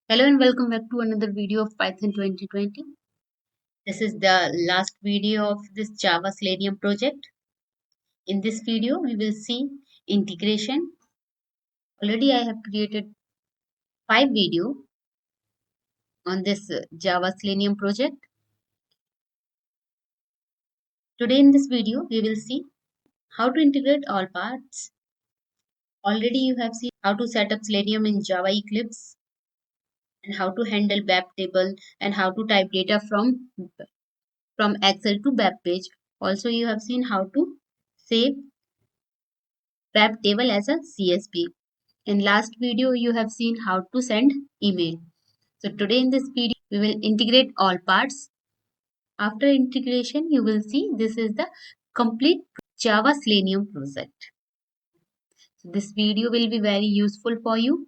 Hello and welcome back to another video of Python 2020. This is the last video of this Java Selenium project. In this video, we will see integration. Already I have created 5 videos on this Java Selenium project. Today in this video, we will see how to integrate all parts. Already you have seen how to set up Selenium in Java Eclipse and how to handle web table and how to type data from Excel to web page. Also, you have seen how to save web table as a CSV. In last video, you have seen how to send email. So today in this video, we will integrate all parts. After integration, you will see this is the complete Java Selenium project. So this video will be very useful for you.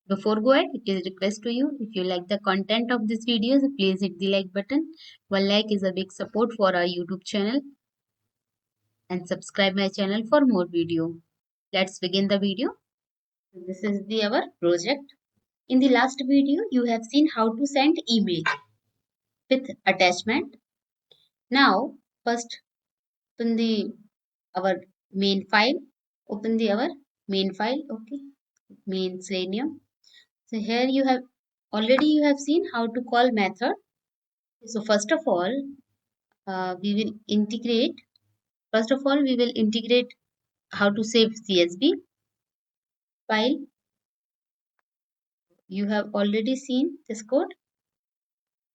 Before go ahead, it is a request to you. If you like the content of this video, so please hit the like button. One like is a big support for our YouTube channel. And subscribe my channel for more video. Let's begin the video. This is our project. In the last video, you have seen how to send email with attachment. Now, first open the our main file. Open the our main file. Okay, main Selenium. So here you have seen how to call method. So first of all, we will integrate. First of all, we will integrate how to save CSV file. You have already seen this code.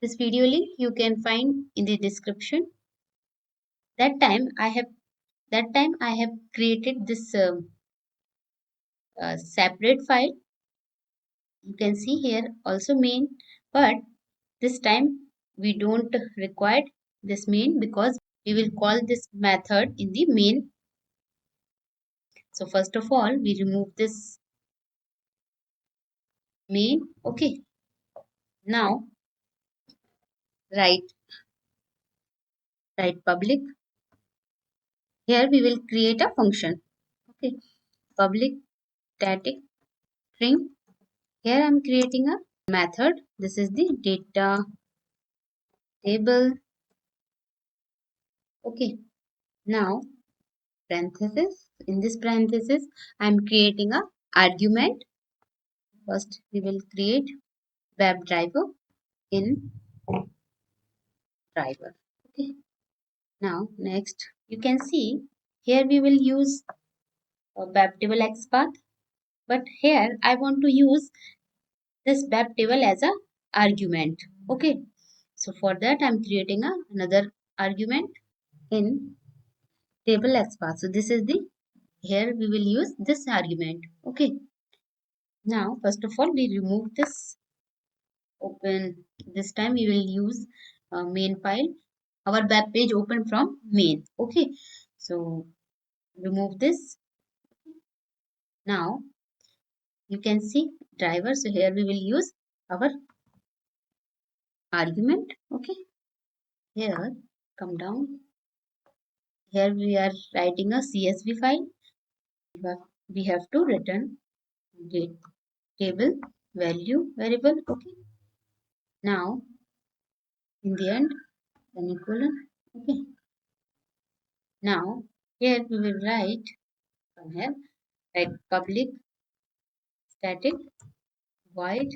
This video link you can find in the description. That time I have created this separate file. You can see here also main, but this time we don't require this main because we will call this method in the main. So first of all, we remove this main. Okay. Now write public. Here we will create a function. Okay. Public static string. Here I am creating a method. This is the data table. Okay. Now parenthesis. In this parenthesis, I am creating a argument. First, we will create WebDriver in driver. Okay. Now, next, you can see here we will use a WebTable XPath, but here I want to use this WebTable as a argument. Okay. So for that, I'm creating another argument in table XPath. So this is the here we will use this argument. Okay. Now, first of all, we remove this open. This time we will use main file. Our web page open from main. Okay. So remove this. Now you can see driver. So here we will use our argument. Okay. Here come down. Here we are writing a CSV file. We have to return date table value variable. Okay. Now in the end semicolon. Okay. Now here we will write from here write public static void,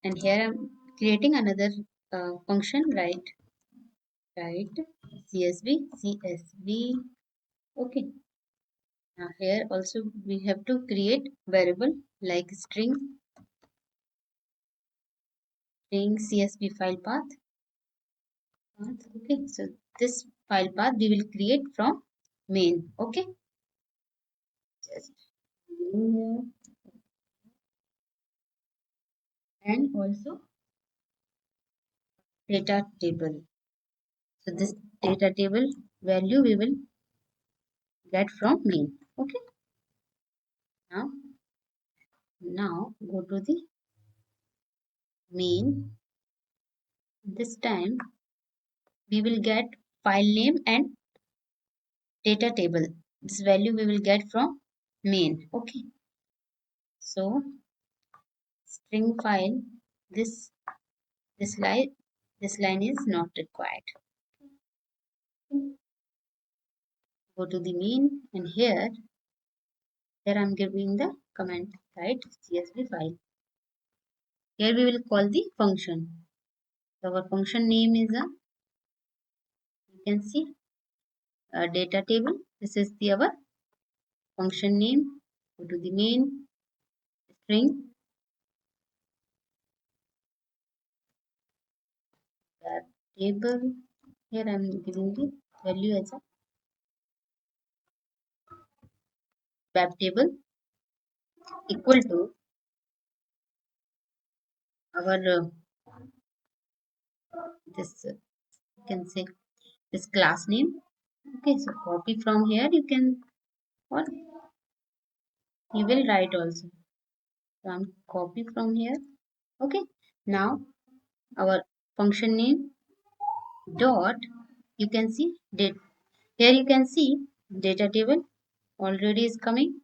and here I'm creating another function write CSV. Okay. Now here also we have to create variable like string CSV file path. Okay, so this file path we will create from main. Okay. Just here. And also data table. So this data table value we will get from main. Okay. Now go to the main. This time we will get file name and data table. This value we will get from main. Okay. So string file, this this line is not required. Go to the main, and here I'm giving the command write CSV file. Here we will call the function. So our function name is you can see a data table. This is the our function name. Go to the main string web table. Here I am giving the value as a web table equal to our this you can say this class name. Okay, so copy from here you can, or you will write also. So I'm copy from here. Okay, now our function name dot, you can see date. Here you can see data table already is coming.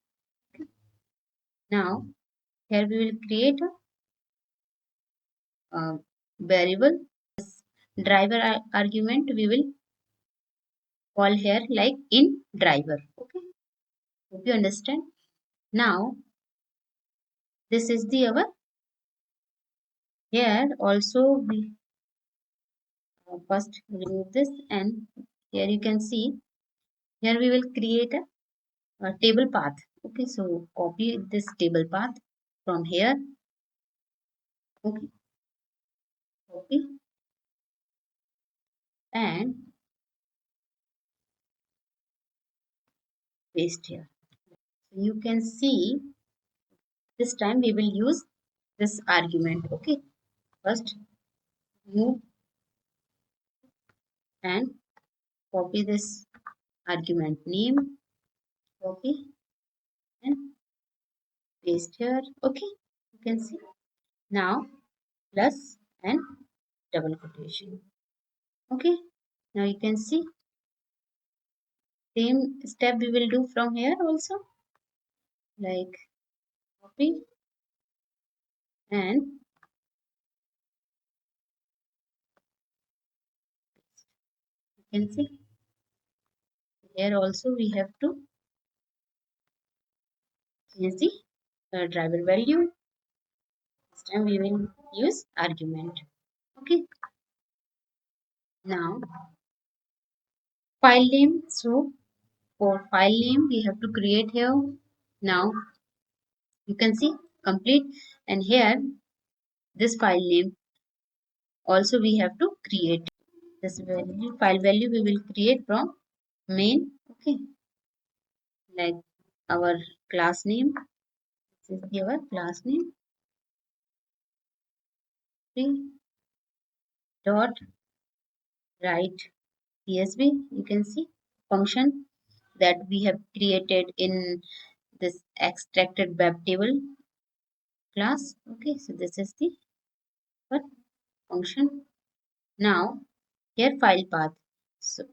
Now here we will create a variable driver argument we will call here like in driver. Okay, hope you understand. Now this is the our, here also we first remove this, and here you can see here we will create a table path. Okay, so copy this table path from here. Okay, copy and paste here. So you can see this time we will use this argument. Okay, first move and copy this argument name, copy and paste here. Okay, you can see now plus and double quotation. Okay, now you can see same step we will do from here also, like copy and you can see here also we have to change the driver value. This time we will use argument. Okay, now file name. So for file name we have to create here. Now you can see complete, and here this file name also we have to create. This value, file value we will create from main. Okay, like our class name. This is our class name. Okay, dot write CSV. You can see function that we have created in this extracted web table class. Okay, so this is the what function. Now here file path. So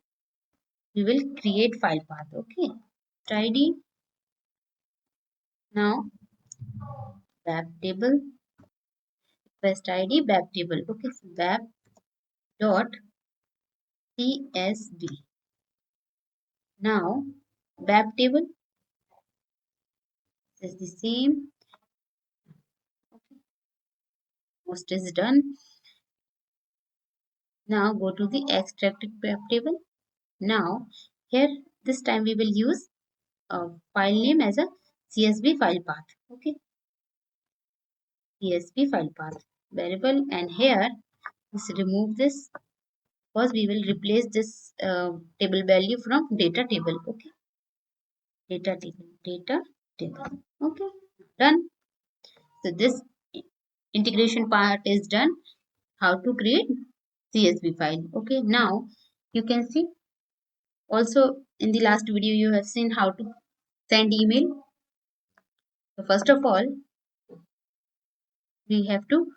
we will create file path. Okay, id. Now web table request id web table. Okay, so web dot csv. Now web table is the same. Okay, most is done. Now go to the extracted web table. Now here this time we will use a file name as a CSV file path. Okay, CSV file path variable, and here let's remove this because we will replace this table value from data table. Okay, data table. Okay, done. So this integration part is done. How to create CSV file. Okay, now you can see also in the last video you have seen how to send email. So first of all we have to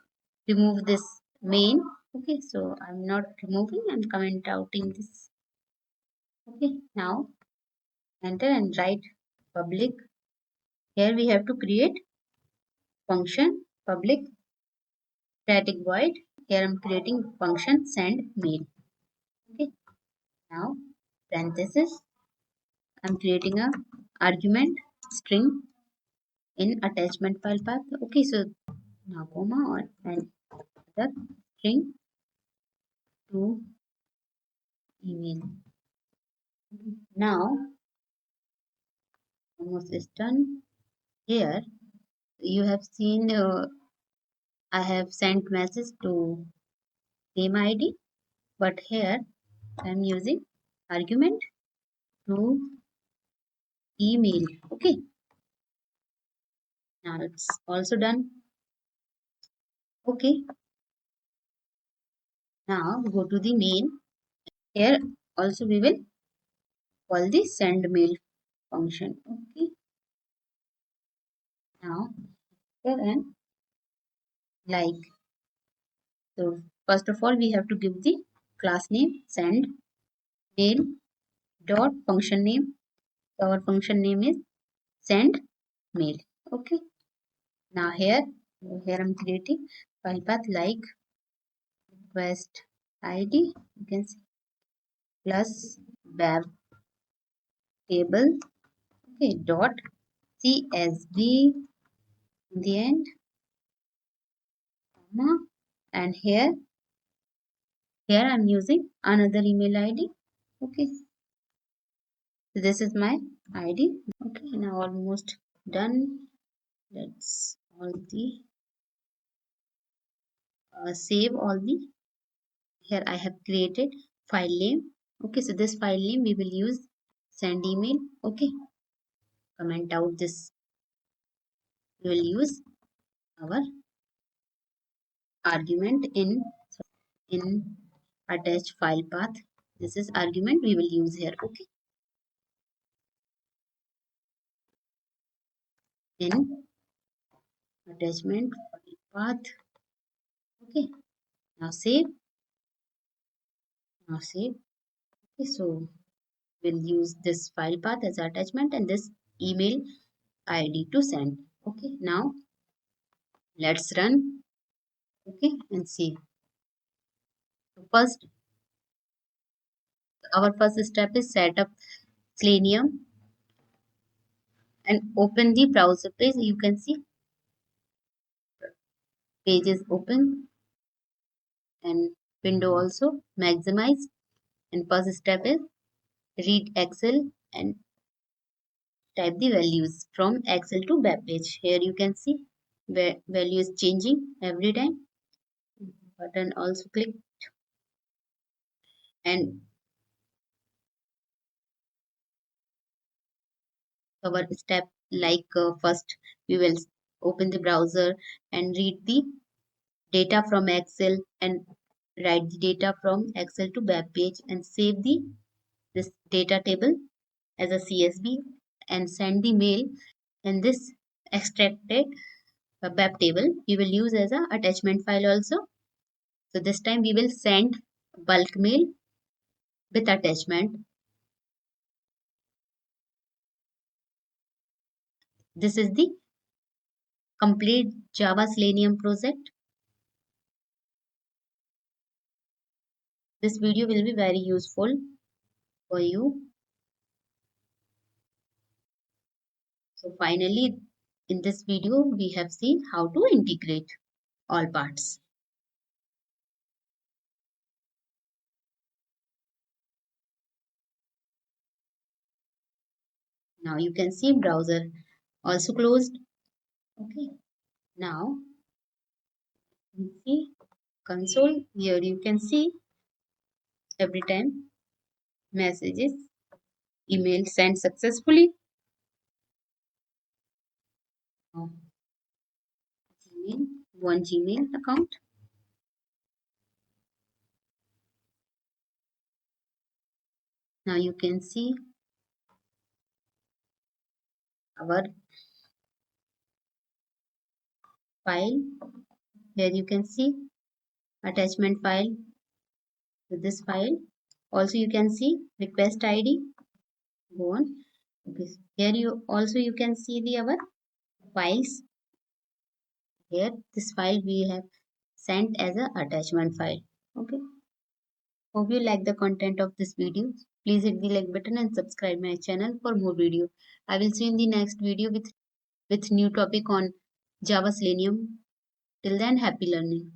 remove this main. Okay, so I'm not removing, I'm comment outing this. Okay, now enter and write public. Here we have to create function public static void. Here I'm creating function send mail. Okay. Now parenthesis. I'm creating a argument string in attachment file path. Okay. So now comma or and the string to email. Now almost is done. Here you have seen I have sent message to same ID, but here I'm using argument to email. Okay, now it's also done. Okay, now go to the main. Here also we will call the send mail function. Okay, now here and like. So first of all we have to give the class name send mail dot function name. Our function name is send mail. Okay, now here I'm creating file path like request id, you can see, plus web table. Okay, dot csv in the end, comma, and here I'm using another email id. Okay, so this is my id. Okay, now almost done. Let's all the save all the. Here I have created file name. Okay, so this file name we will use send email. Okay, comment out this. We will use our argument in attached file path. This is argument we will use here. Okay, in attachment file path. Okay, now save. Now save. Okay, so we'll use this file path as attachment and this email id to send. Okay, now let's run. Okay, and see. First, our first step is set up Selenium and open the browser page. You can see page is open and window also maximize. And first step is read Excel and type the values from Excel to web page. Here you can see where value is changing every time. Button also click and our step like first we will open the browser and read the data from Excel and write the data from Excel to web page and save the this data table as a CSV and send the mail, and this extracted web table we will use as a attachment file also. So this time we will send bulk mail with attachment. This is the complete Java Selenium project. This video will be very useful for you. So finally, in this video, we have seen how to integrate all parts. Now you can see browser also closed. Okay. Now you see console. Here you can see every time messages, email sent successfully. Now, Gmail, one Gmail account. Now you can see our file. Here you can see attachment file with this file. Also you can see request ID. Go on. Okay. Here you can see the our files. Here this file we have sent as a attachment file. Okay. Hope you like the content of this video. Please hit the like button and subscribe my channel for more video. I will see you in the next video with new topic on Java Selenium. Till then, happy learning.